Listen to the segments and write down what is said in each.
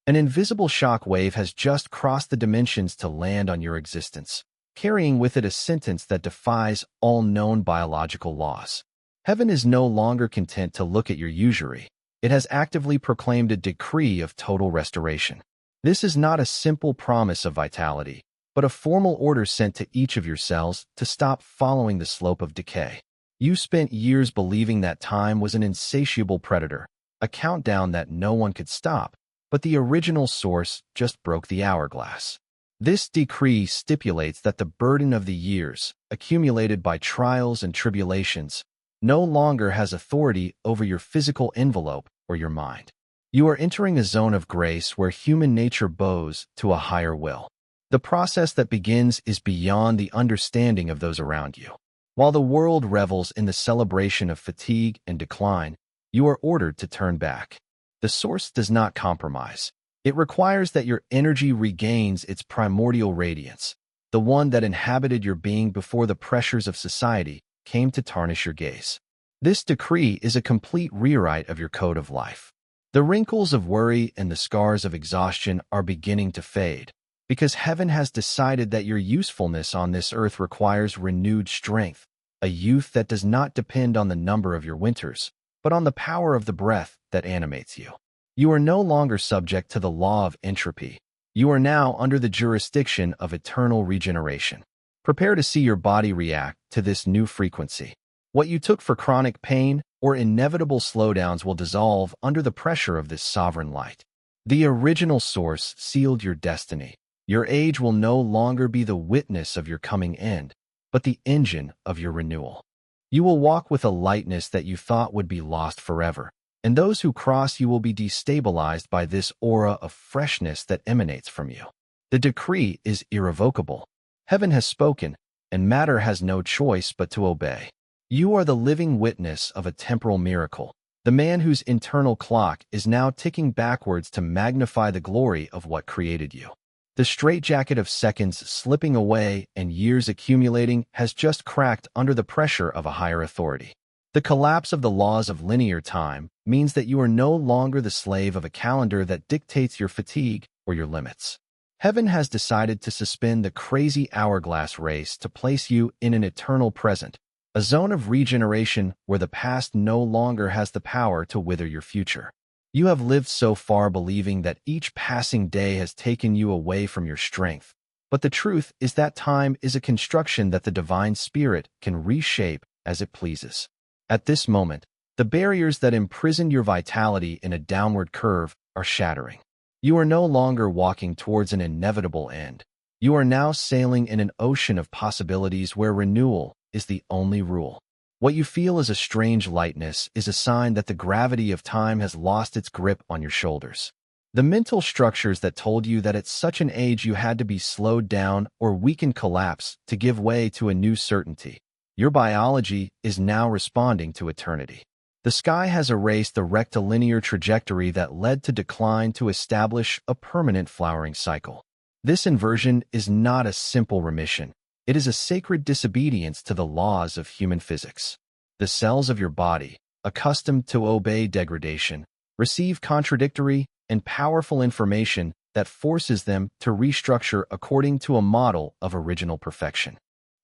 An invisible shock wave has just crossed the dimensions to land on your existence, carrying with it a sentence that defies all known biological laws. Heaven is no longer content to look at your usury. It has actively proclaimed a decree of total restoration. This is not a simple promise of vitality, but a formal order sent to each of your cells to stop following the slope of decay. You spent years believing that time was an insatiable predator, a countdown that no one could stop, but the original source just broke the hourglass. This decree stipulates that the burden of the years, accumulated by trials and tribulations, no longer has authority over your physical envelope or your mind. You are entering a zone of grace where human nature bows to a higher will. The process that begins is beyond the understanding of those around you. While the world revels in the celebration of fatigue and decline, you are ordered to turn back. The source does not compromise. It requires that your energy regains its primordial radiance, the one that inhabited your being before the pressures of society came to tarnish your gaze. This decree is a complete rewrite of your code of life. The wrinkles of worry and the scars of exhaustion are beginning to fade, because heaven has decided that your usefulness on this earth requires renewed strength, a youth that does not depend on the number of your winters, but on the power of the breath that animates you. You are no longer subject to the law of entropy. You are now under the jurisdiction of eternal regeneration. Prepare to see your body react to this new frequency. What you took for chronic pain or inevitable slowdowns will dissolve under the pressure of this sovereign light. The original source sealed your destiny. Your age will no longer be the witness of your coming end, but the engine of your renewal. You will walk with a lightness that you thought would be lost forever, and those who cross you will be destabilized by this aura of freshness that emanates from you. The decree is irrevocable. Heaven has spoken, and matter has no choice but to obey. You are the living witness of a temporal miracle, the man whose internal clock is now ticking backwards to magnify the glory of what created you. The straitjacket of seconds slipping away and years accumulating has just cracked under the pressure of a higher authority. The collapse of the laws of linear time means that you are no longer the slave of a calendar that dictates your fatigue or your limits. Heaven has decided to suspend the crazy hourglass race to place you in an eternal present, a zone of regeneration where the past no longer has the power to wither your future. You have lived so far believing that each passing day has taken you away from your strength, but the truth is that time is a construction that the divine spirit can reshape as it pleases. At this moment, the barriers that imprisoned your vitality in a downward curve are shattering. You are no longer walking towards an inevitable end. You are now sailing in an ocean of possibilities where renewal is the only rule. What you feel as a strange lightness is a sign that the gravity of time has lost its grip on your shoulders. The mental structures that told you that at such an age you had to be slowed down or weaken collapse to give way to a new certainty. Your biology is now responding to eternity. The sky has erased the rectilinear trajectory that led to decline to establish a permanent flowering cycle. This inversion is not a simple remission. It is a sacred disobedience to the laws of human physics. The cells of your body, accustomed to obey degradation, receive contradictory and powerful information that forces them to restructure according to a model of original perfection.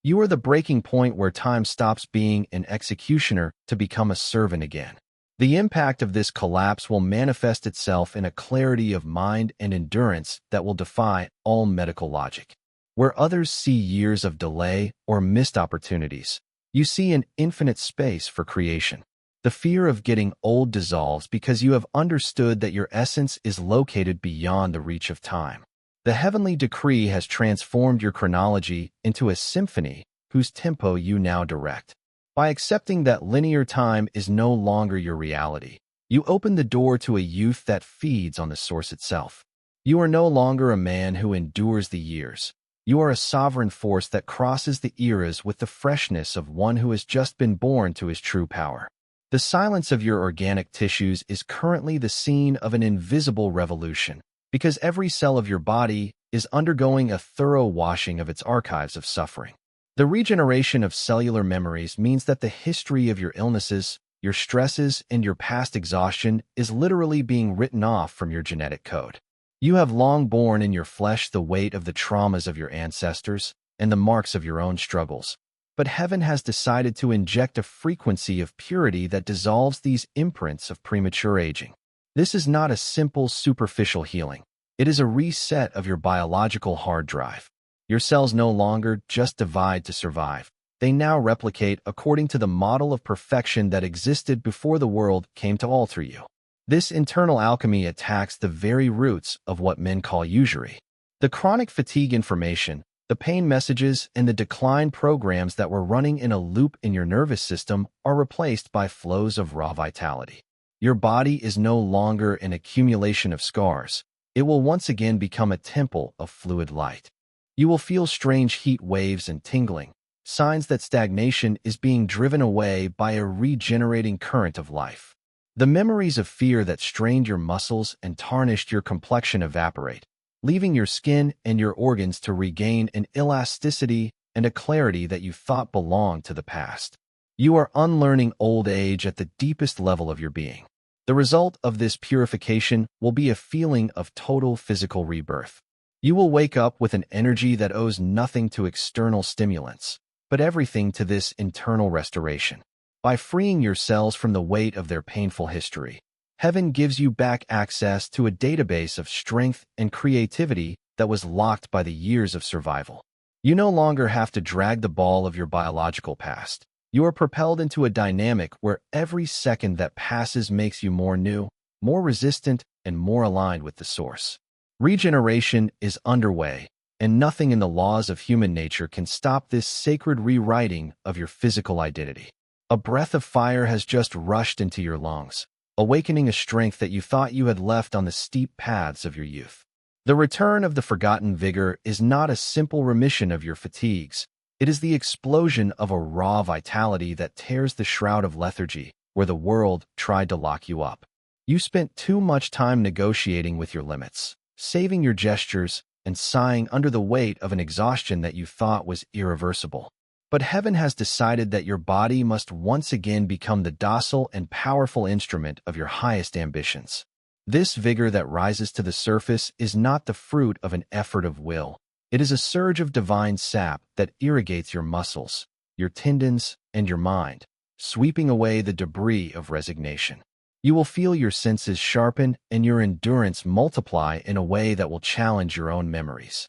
You are the breaking point where time stops being an executioner to become a servant again. The impact of this collapse will manifest itself in a clarity of mind and endurance that will defy all medical logic. Where others see years of delay or missed opportunities, you see an infinite space for creation. The fear of getting old dissolves because you have understood that your essence is located beyond the reach of time. The heavenly decree has transformed your chronology into a symphony whose tempo you now direct. By accepting that linear time is no longer your reality, you open the door to a youth that feeds on the source itself. You are no longer a man who endures the years. You are a sovereign force that crosses the eras with the freshness of one who has just been born to his true power. The silence of your organic tissues is currently the scene of an invisible revolution, because every cell of your body is undergoing a thorough washing of its archives of suffering. The regeneration of cellular memories means that the history of your illnesses, your stresses, and your past exhaustion is literally being written off from your genetic code. You have long borne in your flesh the weight of the traumas of your ancestors and the marks of your own struggles. But heaven has decided to inject a frequency of purity that dissolves these imprints of premature aging. This is not a simple, superficial healing. It is a reset of your biological hard drive. Your cells no longer just divide to survive. They now replicate according to the model of perfection that existed before the world came to alter you. This internal alchemy attacks the very roots of what men call usury. The chronic fatigue information, the pain messages, and the decline programs that were running in a loop in your nervous system are replaced by flows of raw vitality. Your body is no longer an accumulation of scars. It will once again become a temple of fluid light. You will feel strange heat waves and tingling, signs that stagnation is being driven away by a regenerating current of life. The memories of fear that strained your muscles and tarnished your complexion evaporate, leaving your skin and your organs to regain an elasticity and a clarity that you thought belonged to the past. You are unlearning old age at the deepest level of your being. The result of this purification will be a feeling of total physical rebirth. You will wake up with an energy that owes nothing to external stimulants, but everything to this internal restoration. By freeing your cells from the weight of their painful history, heaven gives you back access to a database of strength and creativity that was locked by the years of survival. You no longer have to drag the ball of your biological past. You are propelled into a dynamic where every second that passes makes you more new, more resistant, and more aligned with the source. Regeneration is underway, and nothing in the laws of human nature can stop this sacred rewriting of your physical identity. A breath of fire has just rushed into your lungs, awakening a strength that you thought you had left on the steep paths of your youth. The return of the forgotten vigor is not a simple remission of your fatigues. It is the explosion of a raw vitality that tears the shroud of lethargy where the world tried to lock you up. You spent too much time negotiating with your limits, saving your gestures, and sighing under the weight of an exhaustion that you thought was irreversible. But heaven has decided that your body must once again become the docile and powerful instrument of your highest ambitions. This vigor that rises to the surface is not the fruit of an effort of will. It is a surge of divine sap that irrigates your muscles, your tendons, and your mind, sweeping away the debris of resignation. You will feel your senses sharpen and your endurance multiply in a way that will challenge your own memories.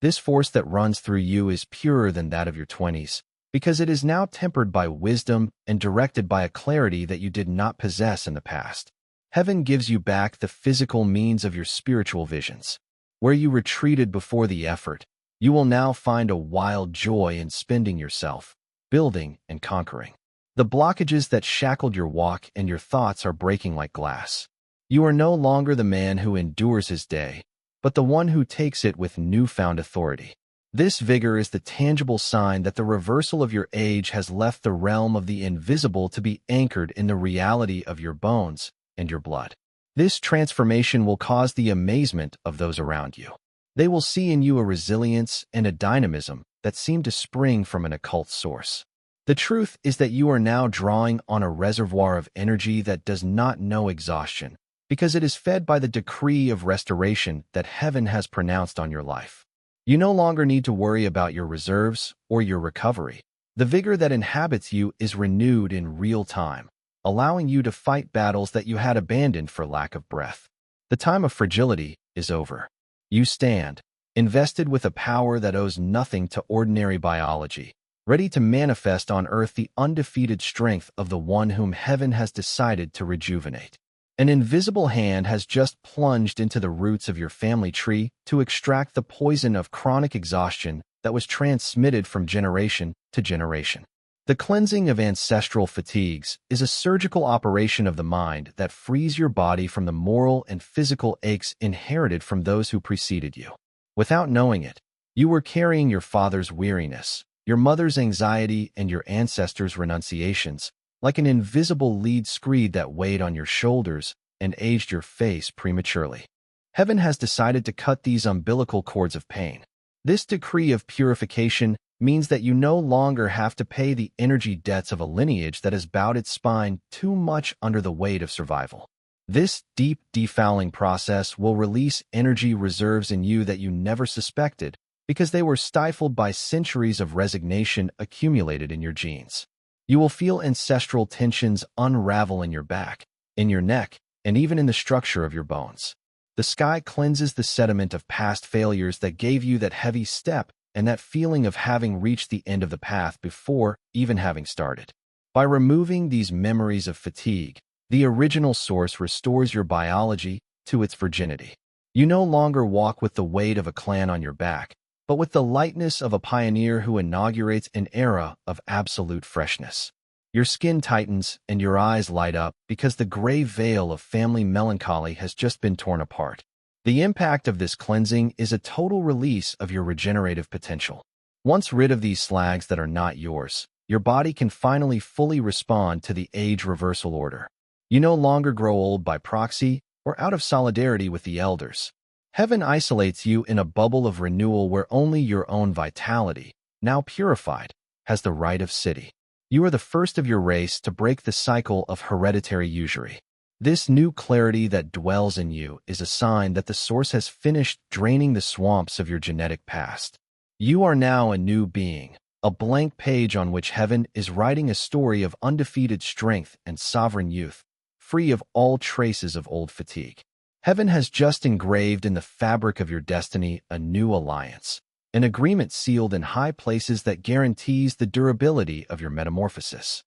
This force that runs through you is purer than that of your 20s, because it is now tempered by wisdom and directed by a clarity that you did not possess in the past. Heaven gives you back the physical means of your spiritual visions. Where you retreated before the effort, you will now find a wild joy in spending yourself, building and conquering. The blockages that shackled your walk and your thoughts are breaking like glass. You are no longer the man who endures his day, but the one who takes it with newfound authority. This vigor is the tangible sign that the reversal of your age has left the realm of the invisible to be anchored in the reality of your bones and your blood. This transformation will cause the amazement of those around you. They will see in you a resilience and a dynamism that seem to spring from an occult source. The truth is that you are now drawing on a reservoir of energy that does not know exhaustion, because it is fed by the decree of restoration that heaven has pronounced on your life. You no longer need to worry about your reserves or your recovery. The vigor that inhabits you is renewed in real time, allowing you to fight battles that you had abandoned for lack of breath. The time of fragility is over. You stand, invested with a power that owes nothing to ordinary biology, ready to manifest on earth the undefeated strength of the one whom heaven has decided to rejuvenate. An invisible hand has just plunged into the roots of your family tree to extract the poison of chronic exhaustion that was transmitted from generation to generation. The cleansing of ancestral fatigues is a surgical operation of the mind that frees your body from the moral and physical aches inherited from those who preceded you. Without knowing it, you were carrying your father's weariness, your mother's anxiety, and your ancestors' renunciations, like an invisible lead screed that weighed on your shoulders and aged your face prematurely. Heaven has decided to cut these umbilical cords of pain. This decree of purification means that you no longer have to pay the energy debts of a lineage that has bowed its spine too much under the weight of survival. This deep defouling process will release energy reserves in you that you never suspected because they were stifled by centuries of resignation accumulated in your genes. You will feel ancestral tensions unravel in your back, in your neck, and even in the structure of your bones. The sky cleanses the sediment of past failures that gave you that heavy step and that feeling of having reached the end of the path before even having started. By removing these memories of fatigue, the original source restores your biology to its virginity. You no longer walk with the weight of a clan on your back, but with the lightness of a pioneer who inaugurates an era of absolute freshness. Your skin tightens and your eyes light up because the gray veil of family melancholy has just been torn apart. The impact of this cleansing is a total release of your regenerative potential. Once rid of these slags that are not yours, your body can finally fully respond to the age reversal order. You no longer grow old by proxy or out of solidarity with the elders. Heaven isolates you in a bubble of renewal where only your own vitality, now purified, has the right of city. You are the first of your race to break the cycle of hereditary usury. This new clarity that dwells in you is a sign that the source has finished draining the swamps of your genetic past. You are now a new being, a blank page on which heaven is writing a story of undefeated strength and sovereign youth, free of all traces of old fatigue. Heaven has just engraved in the fabric of your destiny a new alliance, an agreement sealed in high places that guarantees the durability of your metamorphosis.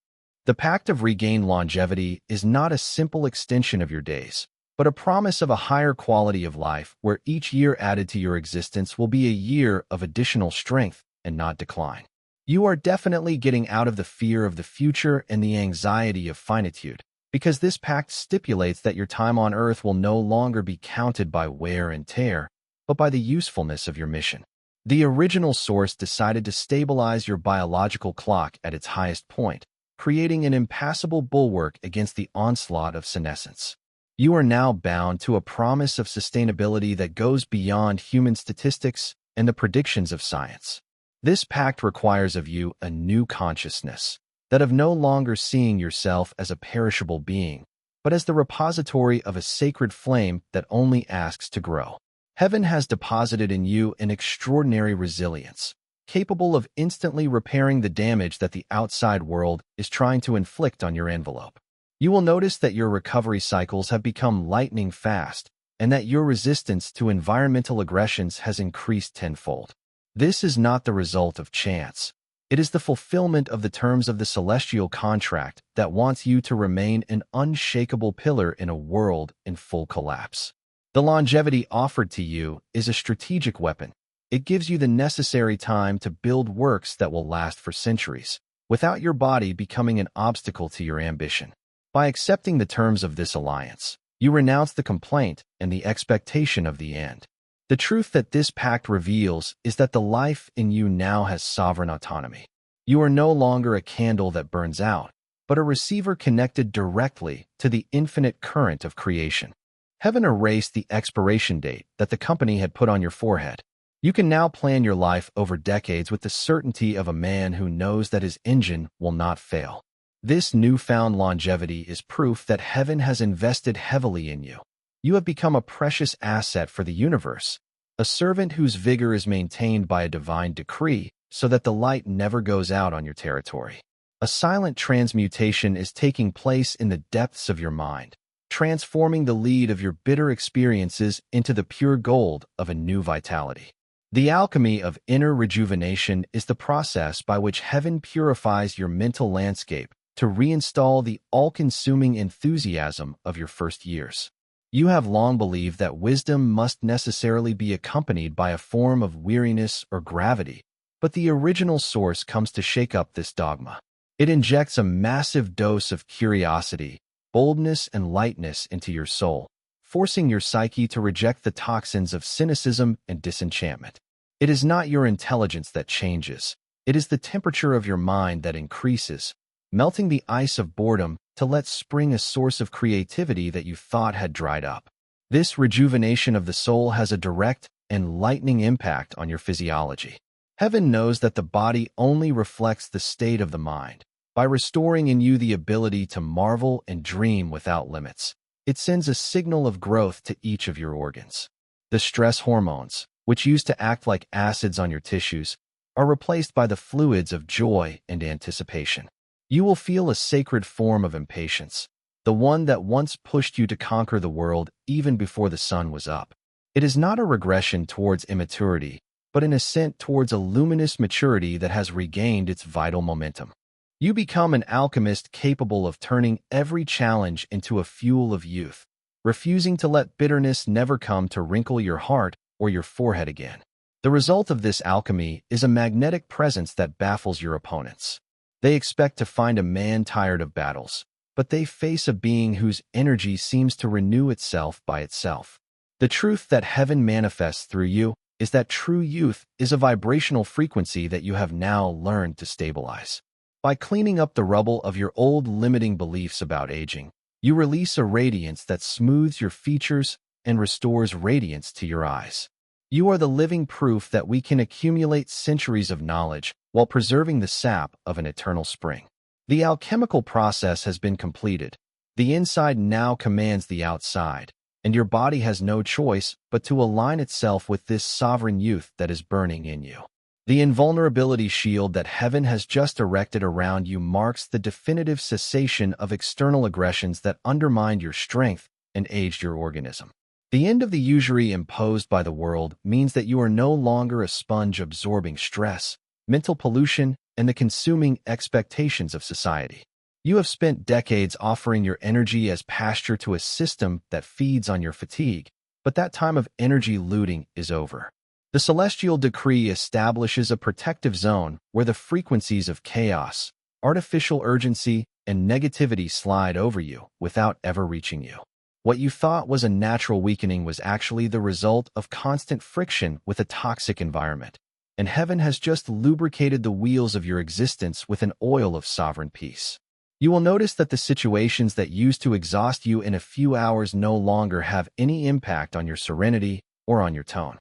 The pact of regained longevity is not a simple extension of your days, but a promise of a higher quality of life where each year added to your existence will be a year of additional strength and not decline. You are definitely getting out of the fear of the future and the anxiety of finitude, because this pact stipulates that your time on Earth will no longer be counted by wear and tear, but by the usefulness of your mission. The original source decided to stabilize your biological clock at its highest point, creating an impassable bulwark against the onslaught of senescence. You are now bound to a promise of sustainability that goes beyond human statistics and the predictions of science. This pact requires of you a new consciousness, that of no longer seeing yourself as a perishable being, but as the repository of a sacred flame that only asks to grow. Heaven has deposited in you an extraordinary resilience, capable of instantly repairing the damage that the outside world is trying to inflict on your envelope. You will notice that your recovery cycles have become lightning fast, and that your resistance to environmental aggressions has increased tenfold. This is not the result of chance. It is the fulfillment of the terms of the celestial contract that wants you to remain an unshakable pillar in a world in full collapse. The longevity offered to you is a strategic weapon. It gives you the necessary time to build works that will last for centuries, without your body becoming an obstacle to your ambition. By accepting the terms of this alliance, you renounce the complaint and the expectation of the end. The truth that this pact reveals is that the life in you now has sovereign autonomy. You are no longer a candle that burns out, but a receiver connected directly to the infinite current of creation. Heaven erased the expiration date that the company had put on your forehead. You can now plan your life over decades with the certainty of a man who knows that his engine will not fail. This newfound longevity is proof that heaven has invested heavily in you. You have become a precious asset for the universe, a servant whose vigor is maintained by a divine decree so that the light never goes out on your territory. A silent transmutation is taking place in the depths of your mind, transforming the lead of your bitter experiences into the pure gold of a new vitality. The alchemy of inner rejuvenation is the process by which heaven purifies your mental landscape to reinstall the all-consuming enthusiasm of your first years. You have long believed that wisdom must necessarily be accompanied by a form of weariness or gravity, but the original source comes to shake up this dogma. It injects a massive dose of curiosity, boldness, and lightness into your soul, forcing your psyche to reject the toxins of cynicism and disenchantment. It is not your intelligence that changes. It is the temperature of your mind that increases, melting the ice of boredom to let spring a source of creativity that you thought had dried up. This rejuvenation of the soul has a direct and lightning impact on your physiology. Heaven knows that the body only reflects the state of the mind. By restoring in you the ability to marvel and dream without limits, It sends a signal of growth to each of your organs. The stress hormones, which used to act like acids on your tissues, are replaced by the fluids of joy and anticipation. You will feel a sacred form of impatience, the one that once pushed you to conquer the world even before the sun was up. It is not a regression towards immaturity, but an ascent towards a luminous maturity that has regained its vital momentum. You become an alchemist capable of turning every challenge into a fuel of youth, refusing to let bitterness never come to wrinkle your heart or your forehead again. The result of this alchemy is a magnetic presence that baffles your opponents. They expect to find a man tired of battles, but they face a being whose energy seems to renew itself by itself. The truth that heaven manifests through you is that true youth is a vibrational frequency that you have now learned to stabilize. By cleaning up the rubble of your old limiting beliefs about aging, you release a radiance that smooths your features and restores radiance to your eyes. You are the living proof that we can accumulate centuries of knowledge while preserving the sap of an eternal spring. The alchemical process has been completed. The inside now commands the outside, and your body has no choice but to align itself with this sovereign youth that is burning in you. The invulnerability shield that heaven has just erected around you marks the definitive cessation of external aggressions that undermined your strength and aged your organism. The end of the usury imposed by the world means that you are no longer a sponge absorbing stress, mental pollution, and the consuming expectations of society. You have spent decades offering your energy as pasture to a system that feeds on your fatigue, but that time of energy looting is over. The celestial decree establishes a protective zone where the frequencies of chaos, artificial urgency, and negativity slide over you without ever reaching you. What you thought was a natural weakening was actually the result of constant friction with a toxic environment, and heaven has just lubricated the wheels of your existence with an oil of sovereign peace. You will notice that the situations that used to exhaust you in a few hours no longer have any impact on your serenity or on your tone.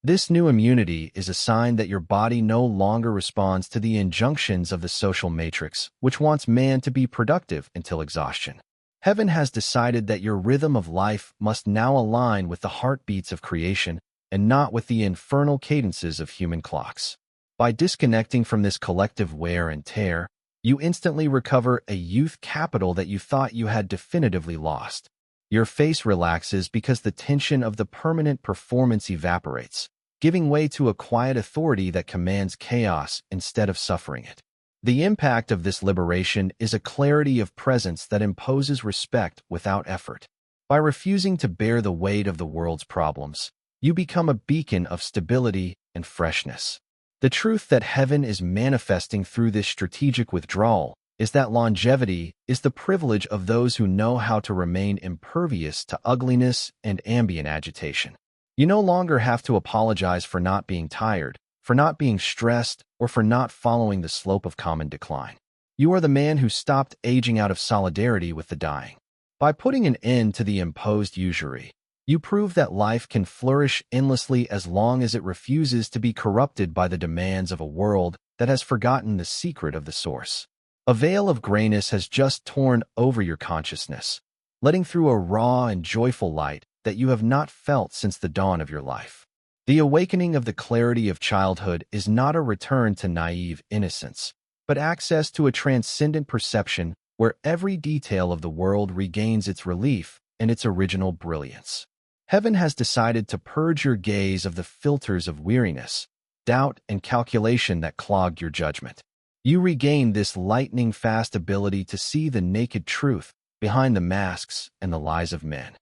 This new immunity is a sign that your body no longer responds to the injunctions of the social matrix, which wants man to be productive until exhaustion. Heaven has decided that your rhythm of life must now align with the heartbeats of creation and not with the infernal cadences of human clocks. By disconnecting from this collective wear and tear, you instantly recover a youth capital that you thought you had definitively lost. Your face relaxes because the tension of the permanent performance evaporates, giving way to a quiet authority that commands chaos instead of suffering it. The impact of this liberation is a clarity of presence that imposes respect without effort. By refusing to bear the weight of the world's problems, you become a beacon of stability and freshness. The truth that heaven is manifesting through this strategic withdrawal is that longevity is the privilege of those who know how to remain impervious to ugliness and ambient agitation. You no longer have to apologize for not being tired, for not being stressed, or for not following the slope of common decline. You are the man who stopped aging out of solidarity with the dying. By putting an end to the imposed usury, you prove that life can flourish endlessly as long as it refuses to be corrupted by the demands of a world that has forgotten the secret of the source. A veil of grayness has just torn over your consciousness, letting through a raw and joyful light that you have not felt since the dawn of your life. The awakening of the clarity of childhood is not a return to naive innocence, but access to a transcendent perception where every detail of the world regains its relief and its original brilliance. Heaven has decided to purge your gaze of the filters of weariness, doubt, and calculation that clogged your judgment. You regain this lightning-fast ability to see the naked truth behind the masks and the lies of men.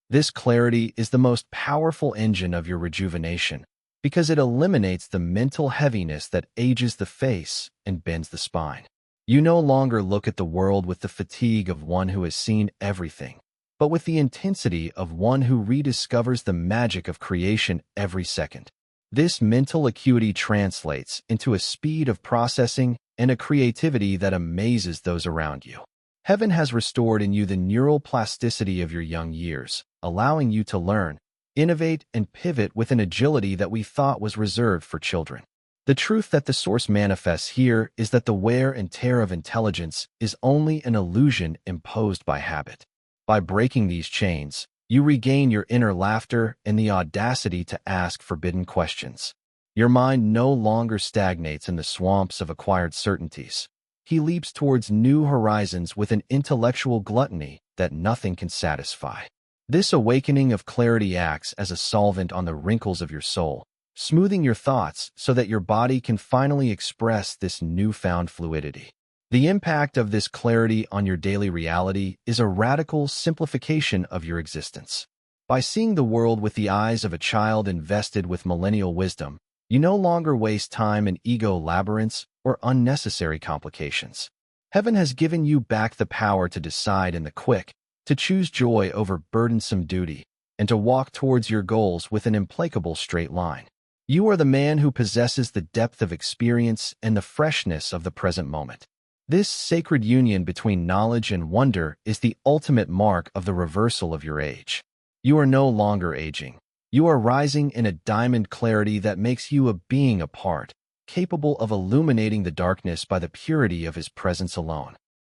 This clarity is the most powerful engine of your rejuvenation because it eliminates the mental heaviness that ages the face and bends the spine. You no longer look at the world with the fatigue of one who has seen everything, but with the intensity of one who rediscovers the magic of creation every second. This mental acuity translates into a speed of processing and a creativity that amazes those around you. Heaven has restored in you the neural plasticity of your young years, allowing you to learn, innovate, and pivot with an agility that we thought was reserved for children. The truth that the source manifests here is that the wear and tear of intelligence is only an illusion imposed by habit. By breaking these chains, you regain your inner laughter and the audacity to ask forbidden questions. Your mind no longer stagnates in the swamps of acquired certainties. He leaps towards new horizons with an intellectual gluttony that nothing can satisfy. This awakening of clarity acts as a solvent on the wrinkles of your soul, smoothing your thoughts so that your body can finally express this newfound fluidity. The impact of this clarity on your daily reality is a radical simplification of your existence. By seeing the world with the eyes of a child invested with millennial wisdom, you no longer waste time in ego labyrinths or unnecessary complications. Heaven has given you back the power to decide in the quick, to choose joy over burdensome duty, and to walk towards your goals with an implacable straight line. You are the man who possesses the depth of experience and the freshness of the present moment. This sacred union between knowledge and wonder is the ultimate mark of the reversal of your age. You are no longer aging. You are rising in a diamond clarity that makes you a being apart, capable of illuminating the darkness by the purity of his presence alone.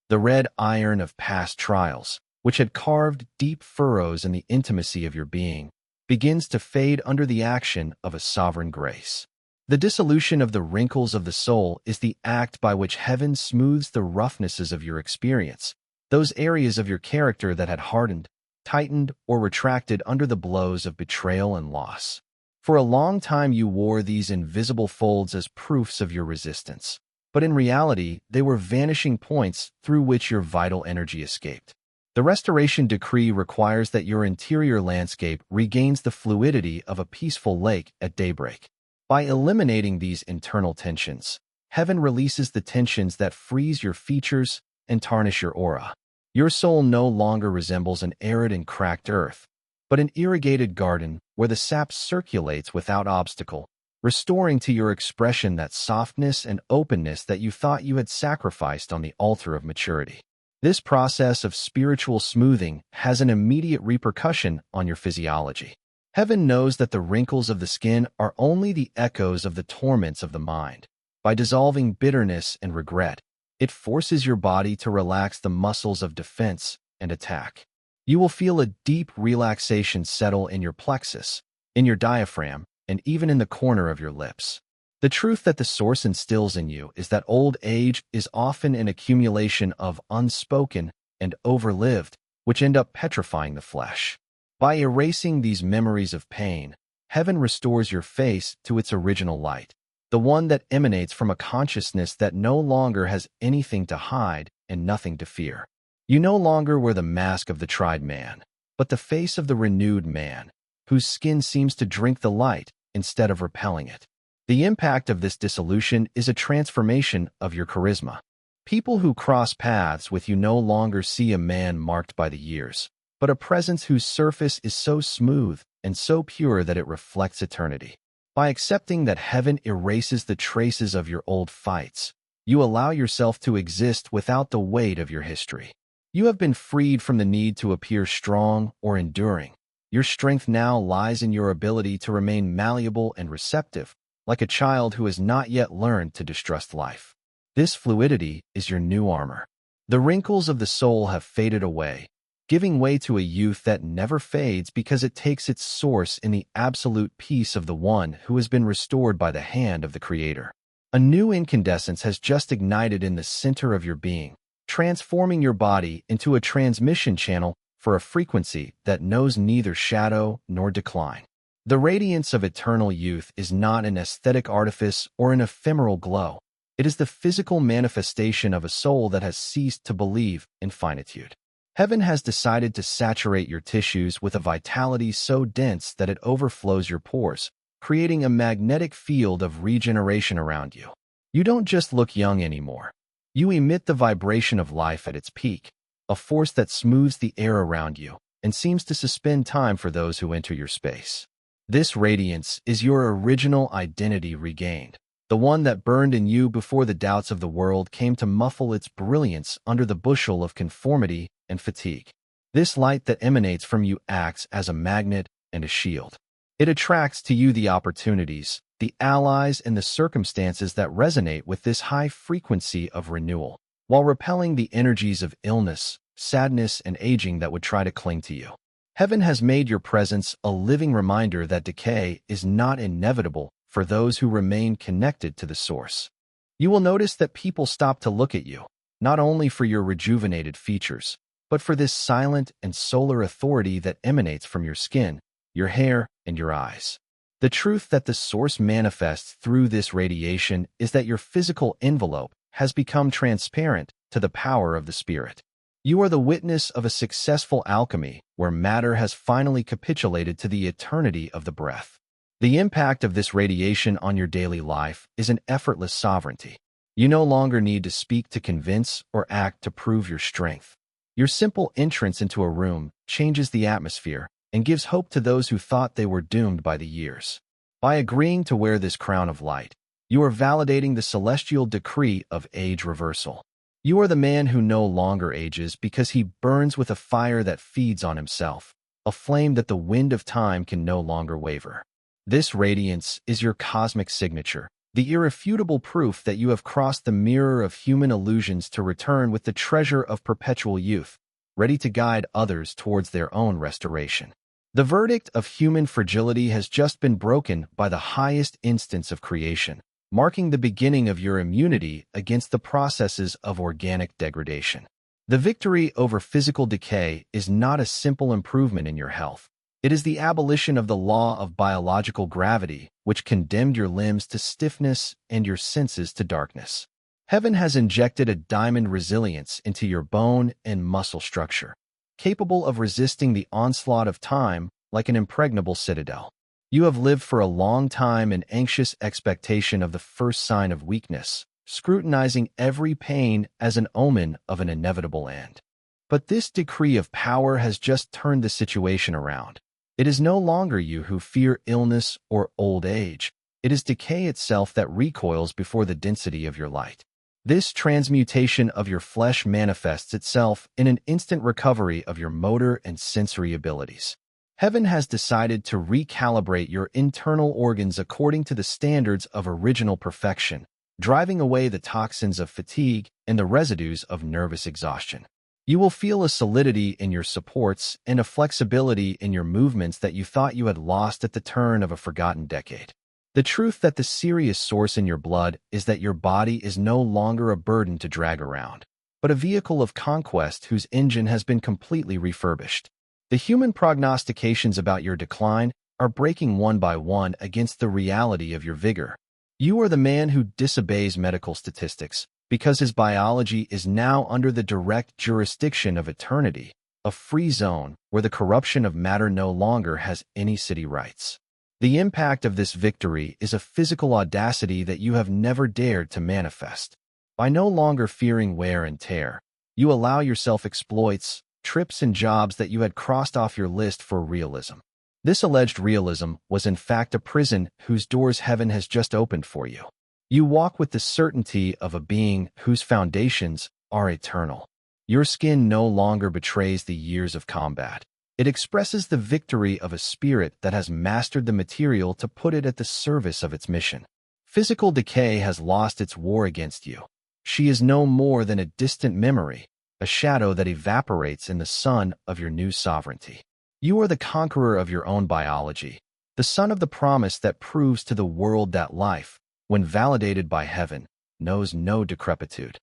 The red iron of past trials, which had carved deep furrows in the intimacy of your being, begins to fade under the action of a sovereign grace. The dissolution of the wrinkles of the soul is the act by which heaven smooths the roughnesses of your experience, those areas of your character that had hardened, tightened, or retracted under the blows of betrayal and loss. For a long time you wore these invisible folds as proofs of your resistance, but in reality they were vanishing points through which your vital energy escaped. The restoration decree requires that your interior landscape regains the fluidity of a peaceful lake at daybreak. By eliminating these internal tensions, heaven releases the tensions that freeze your features and tarnish your aura. Your soul no longer resembles an arid and cracked earth, but an irrigated garden where the sap circulates without obstacle, restoring to your expression that softness and openness that you thought you had sacrificed on the altar of maturity. This process of spiritual smoothing has an immediate repercussion on your physiology. Heaven knows that the wrinkles of the skin are only the echoes of the torments of the mind. By dissolving bitterness and regret, it forces your body to relax the muscles of defense and attack. You will feel a deep relaxation settle in your plexus, in your diaphragm, and even in the corner of your lips. The truth that the Source instills in you is that old age is often an accumulation of unspoken and overlived, which end up petrifying the flesh. By erasing these memories of pain, heaven restores your face to its original light, the one that emanates from a consciousness that no longer has anything to hide and nothing to fear. You no longer wear the mask of the tried man, but the face of the renewed man, whose skin seems to drink the light instead of repelling it. The impact of this dissolution is a transformation of your charisma. People who cross paths with you no longer see a man marked by the years, but a presence whose surface is so smooth and so pure that it reflects eternity. By accepting that heaven erases the traces of your old fights, you allow yourself to exist without the weight of your history. You have been freed from the need to appear strong or enduring. Your strength now lies in your ability to remain malleable and receptive, like a child who has not yet learned to distrust life. This fluidity is your new armor. The wrinkles of the soul have faded away, giving way to a youth that never fades because it takes its source in the absolute peace of the one who has been restored by the hand of the Creator. A new incandescence has just ignited in the center of your being, transforming your body into a transmission channel for a frequency that knows neither shadow nor decline. The radiance of eternal youth is not an aesthetic artifice or an ephemeral glow. It is the physical manifestation of a soul that has ceased to believe in finitude. Heaven has decided to saturate your tissues with a vitality so dense that it overflows your pores, creating a magnetic field of regeneration around you. You don't just look young anymore. You emit the vibration of life at its peak, a force that smooths the air around you and seems to suspend time for those who enter your space. This radiance is your original identity regained, the one that burned in you before the doubts of the world came to muffle its brilliance under the bushel of conformity and fatigue. This light that emanates from you acts as a magnet and a shield. It attracts to you the opportunities, the allies, and the circumstances that resonate with this high frequency of renewal, while repelling the energies of illness, sadness, and aging that would try to cling to you. Heaven has made your presence a living reminder that decay is not inevitable for those who remain connected to the source. You will notice that people stop to look at you, not only for your rejuvenated features, but for this silent and solar authority that emanates from your skin, your hair, and your eyes. The truth that the source manifests through this radiation is that your physical envelope has become transparent to the power of the spirit. You are the witness of a successful alchemy where matter has finally capitulated to the eternity of the breath. The impact of this radiation on your daily life is an effortless sovereignty. You no longer need to speak to convince or act to prove your strength. Your simple entrance into a room changes the atmosphere and gives hope to those who thought they were doomed by the years. By agreeing to wear this crown of light, you are validating the celestial decree of age reversal. You are the man who no longer ages because he burns with a fire that feeds on himself, a flame that the wind of time can no longer waver. This radiance is your cosmic signature, the irrefutable proof that you have crossed the mirror of human illusions to return with the treasure of perpetual youth, ready to guide others towards their own restoration. The verdict of human fragility has just been broken by the highest instance of creation, marking the beginning of your immunity against the processes of organic degradation. The victory over physical decay is not a simple improvement in your health. It is the abolition of the law of biological gravity, which condemned your limbs to stiffness and your senses to darkness. Heaven has injected a diamond resilience into your bone and muscle structure, capable of resisting the onslaught of time like an impregnable citadel. You have lived for a long time in anxious expectation of the first sign of weakness, scrutinizing every pain as an omen of an inevitable end. But this decree of power has just turned the situation around. It is no longer you who fear illness or old age. It is decay itself that recoils before the density of your light. This transmutation of your flesh manifests itself in an instant recovery of your motor and sensory abilities. Heaven has decided to recalibrate your internal organs according to the standards of original perfection, driving away the toxins of fatigue and the residues of nervous exhaustion. You will feel a solidity in your supports and a flexibility in your movements that you thought you had lost at the turn of a forgotten decade. The truth that the serious source in your blood is that your body is no longer a burden to drag around, but a vehicle of conquest whose engine has been completely refurbished. The human prognostications about your decline are breaking one by one against the reality of your vigor. You are the man who disobeys medical statistics because his biology is now under the direct jurisdiction of eternity, a free zone where the corruption of matter no longer has any city rights. The impact of this victory is a physical audacity that you have never dared to manifest. By no longer fearing wear and tear, you allow yourself exploits, trips, and jobs that you had crossed off your list for realism. This alleged realism was in fact a prison whose doors heaven has just opened for you. You walk with the certainty of a being whose foundations are eternal. Your skin no longer betrays the years of combat. It expresses the victory of a spirit that has mastered the material to put it at the service of its mission. Physical decay has lost its war against you. She is no more than a distant memory, a shadow that evaporates in the sun of your new sovereignty. You are the conqueror of your own biology, the son of the promise that proves to the world that life, when validated by heaven, knows no decrepitude.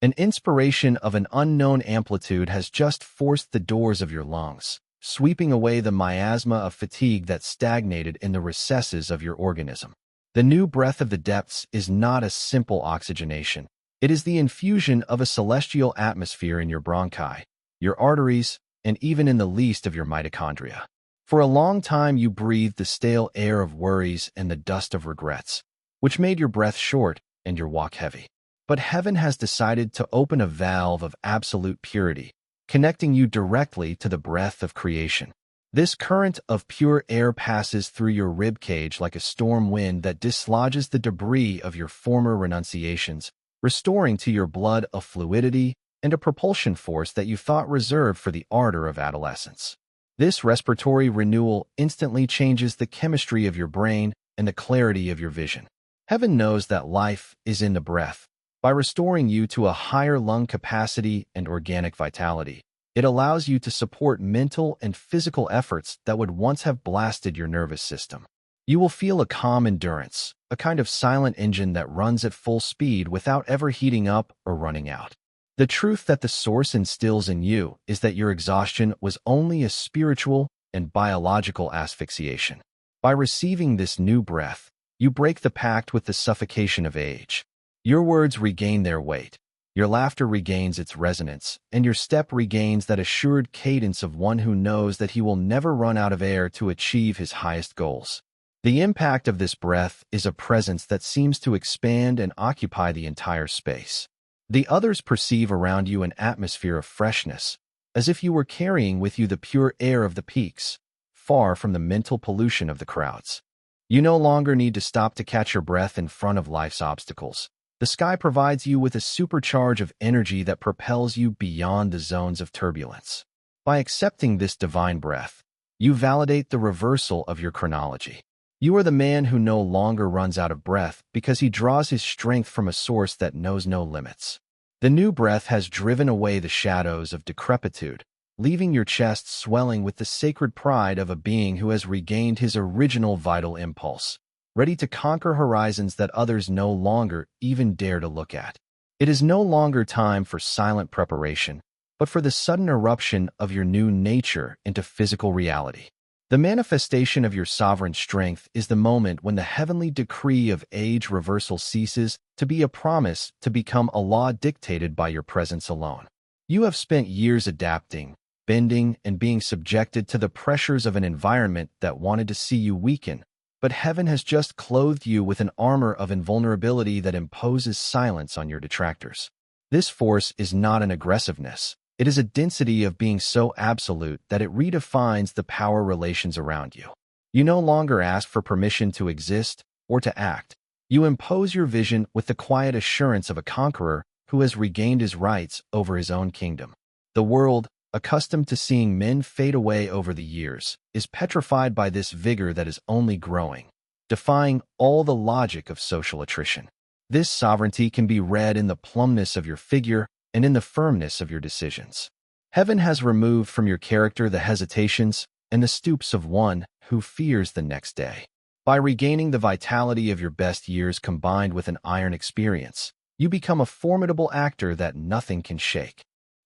An inspiration of an unknown amplitude has just forced the doors of your lungs, sweeping away the miasma of fatigue that stagnated in the recesses of your organism. The new breath of the depths is not a simple oxygenation. It is the infusion of a celestial atmosphere in your bronchi, your arteries, and even in the least of your mitochondria. For a long time you breathed the stale air of worries and the dust of regrets, which made your breath short and your walk heavy. But heaven has decided to open a valve of absolute purity, connecting you directly to the breath of creation. This current of pure air passes through your rib cage like a storm wind that dislodges the debris of your former renunciations, restoring to your blood a fluidity and a propulsion force that you thought reserved for the ardor of adolescence. This respiratory renewal instantly changes the chemistry of your brain and the clarity of your vision. Heaven knows that life is in the breath. By restoring you to a higher lung capacity and organic vitality, It allows you to support mental and physical efforts that would once have blasted your nervous system. You will feel a calm endurance, a kind of silent engine that runs at full speed without ever heating up or running out. The truth that the Source instills in you is that your exhaustion was only a spiritual and biological asphyxiation. By receiving this new breath, you break the pact with the suffocation of age. Your words regain their weight, your laughter regains its resonance, and your step regains that assured cadence of one who knows that he will never run out of air to achieve his highest goals. The impact of this breath is a presence that seems to expand and occupy the entire space. The others perceive around you an atmosphere of freshness, as if you were carrying with you the pure air of the peaks, far from the mental pollution of the crowds. You no longer need to stop to catch your breath in front of life's obstacles. The sky provides you with a supercharge of energy that propels you beyond the zones of turbulence. By accepting this divine breath, you validate the reversal of your chronology. You are the man who no longer runs out of breath because he draws his strength from a source that knows no limits. The new breath has driven away the shadows of decrepitude, leaving your chest swelling with the sacred pride of a being who has regained his original vital impulse, ready to conquer horizons that others no longer even dare to look at. It is no longer time for silent preparation, but for the sudden eruption of your new nature into physical reality. The manifestation of your sovereign strength is the moment when the heavenly decree of age reversal ceases to be a promise to become a law dictated by your presence alone. You have spent years adapting, bending, and being subjected to the pressures of an environment that wanted to see you weaken, but heaven has just clothed you with an armor of invulnerability that imposes silence on your detractors. This force is not an aggressiveness. It is a density of being so absolute that it redefines the power relations around you. You no longer ask for permission to exist or to act. You impose your vision with the quiet assurance of a conqueror who has regained his rights over his own kingdom. The world, accustomed to seeing men fade away over the years, is petrified by this vigor that is only growing, defying all the logic of social attrition. This sovereignty can be read in the plumpness of your figure and in the firmness of your decisions. Heaven has removed from your character the hesitations and the stoops of one who fears the next day. By regaining the vitality of your best years combined with an iron experience, you become a formidable actor that nothing can shake.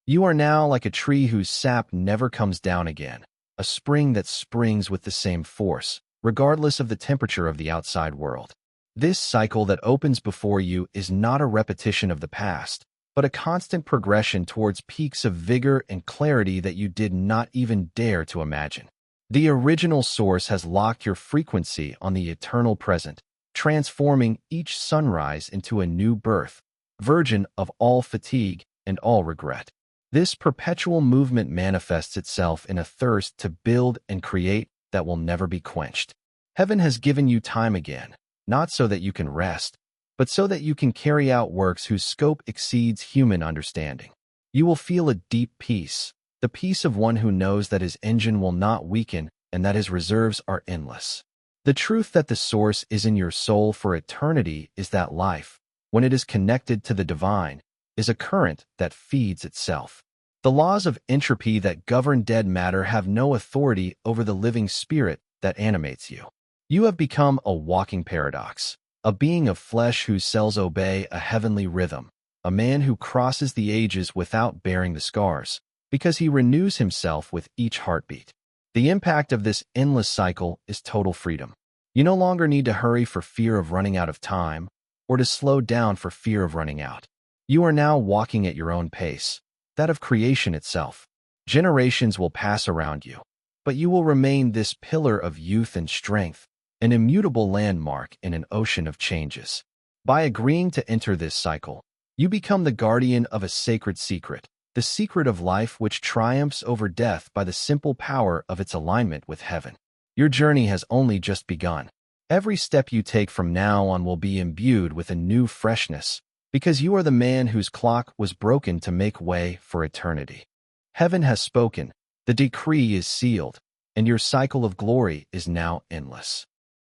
You are now like a tree whose sap never comes down again, a spring that springs with the same force, regardless of the temperature of the outside world. This cycle that opens before you is not a repetition of the past, but a constant progression towards peaks of vigor and clarity that you did not even dare to imagine. The original source has locked your frequency on the eternal present, transforming each sunrise into a new birth, virgin of all fatigue and all regret. This perpetual movement manifests itself in a thirst to build and create that will never be quenched. Heaven has given you time again, not so that you can rest, but so that you can carry out works whose scope exceeds human understanding. You will feel a deep peace, the peace of one who knows that his engine will not weaken and that his reserves are endless. The truth that the source is in your soul for eternity is that life, when it is connected to the divine, is a current that feeds itself. The laws of entropy that govern dead matter have no authority over the living spirit that animates you. You have become a walking paradox, a being of flesh whose cells obey a heavenly rhythm, a man who crosses the ages without bearing the scars, because he renews himself with each heartbeat. The impact of this endless cycle is total freedom. You no longer need to hurry for fear of running out of time, or to slow down for fear of running out. You are now walking at your own pace, that of creation itself. Generations will pass around you, but you will remain this pillar of youth and strength, an immutable landmark in an ocean of changes. By agreeing to enter this cycle, you become the guardian of a sacred secret, the secret of life which triumphs over death by the simple power of its alignment with heaven. Your journey has only just begun. Every step you take from now on will be imbued with a new freshness, because you are the man whose clock was broken to make way for eternity. Heaven has spoken, the decree is sealed, and your cycle of glory is now endless.